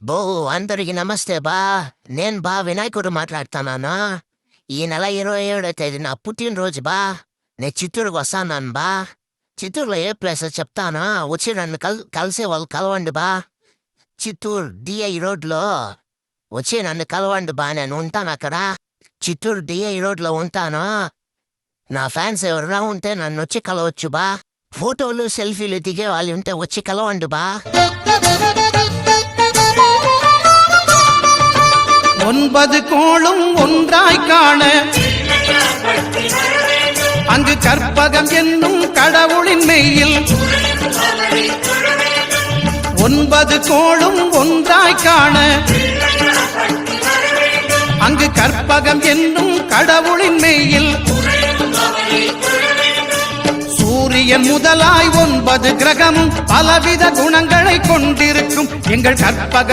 బో అందరికి నమస్తే బా. నేను వినాయకుడు మాట్లాడుతున్నాను. ఈ నెల 27వ తేదీ నా పుట్టినరోజు బా. నేను చిత్తూరుకు వస్తాను బా. చిత్తూరులో ఏ ప్లేస్ చెప్తాను, వచ్చి నన్ను కలిసే వాళ్ళు కలవండి బా. చిత్తూరు డిఐ రోడ్లో వచ్చి నన్ను కలవండి బా. నేను ఉంటాను అక్కడ, చిత్తూరు డిఐ రోడ్లో ఉంటాను. నా ఫ్యాన్స్ ఎవరైనా ఉంటే నన్ను వచ్చి కలవచ్చు బా. ఫోటోలు సెల్ఫీలు దిగే వాళ్ళు ఉంటే వచ్చి కలవండి బా. 9 கோளும் ஒன்றாய் காண அங்கு கற்பகம் என்னும் கடவுளின் மெய்யில் 9 கோளும் ஒன்றாய் காண அங்கு கற்பகம் என்னும் கடவுளின் மெய்யில் சூரியன் முதலாய் 9 கிரகமும் பலவித குணங்களை கொண்டிருக்கும் எங்கள் கற்பக